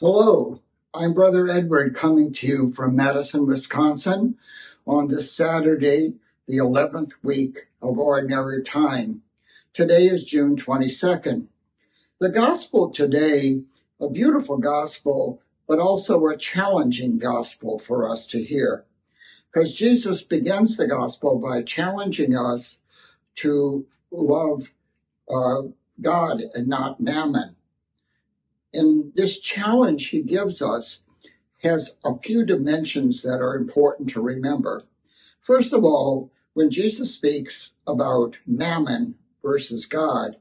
Hello, I'm Brother Edward coming to you from Madison, Wisconsin on this Saturday, the 11th week of Ordinary Time. Today is June 22nd. The gospel today, a beautiful gospel, but also a challenging gospel for us to hear. Because Jesus begins the gospel by challenging us to love God and not mammon. And this challenge he gives us has a few dimensions that are important to remember. First of all, when Jesus speaks about mammon versus God,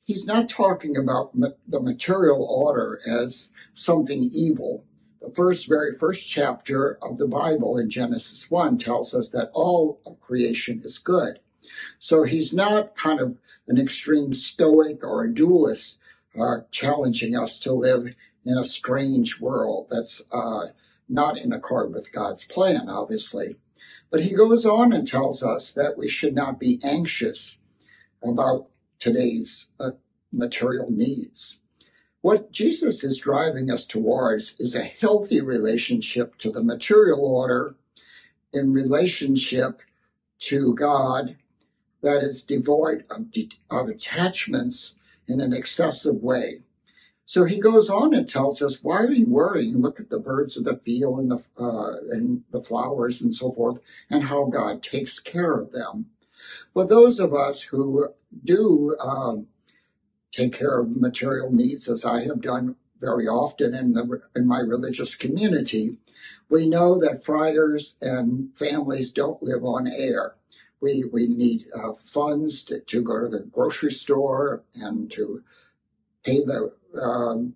he's not talking about the material order as something evil. The very first chapter of the Bible in Genesis 1 tells us that all of creation is good. So he's not kind of an extreme stoic or a dualist challenging us to live in a strange world that's not in accord with God's plan, obviously. But he goes on and tells us that we should not be anxious about today's material needs. What Jesus is driving us towards is a healthy relationship to the material order in relationship to God that is devoid of attachments in an excessive way. So he goes on and tells us, why are you worrying? Look at the birds of the field and the flowers and so forth, and how God takes care of them. For those of us who do take care of material needs, as I have done very often in my religious community, we know that friars and families don't live on air. We need funds to go to the grocery store and to pay the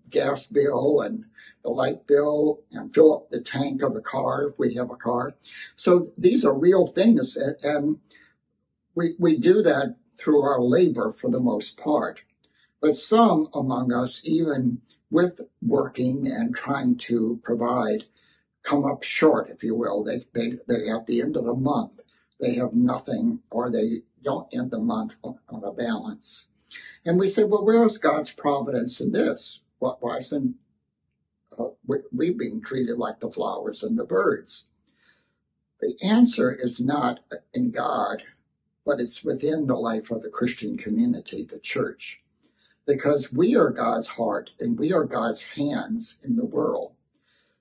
gas bill and the light bill and fill up the tank of the car if we have a car. So these are real things, and we do that through our labor for the most part. But some among us, even with working and trying to provide, come up short, if you will. They at the end of the month, they have nothing, or they don't end the month on a balance. And we say, well, where is God's providence in this? Why isn't we being treated like the flowers and the birds? The answer is not in God, but it's within the life of the Christian community, the church. Because we are God's heart and we are God's hands in the world.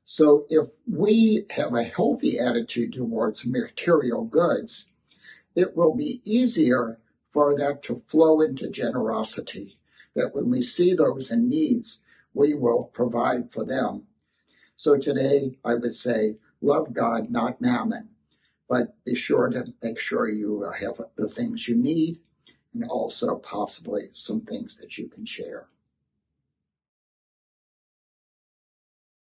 So if we have a healthy attitude towards material goods, it will be easier for that to flow into generosity, that when we see those in needs, we will provide for them. So today, I would say, love God, not mammon, but be sure to make sure you have the things you need and also possibly some things that you can share.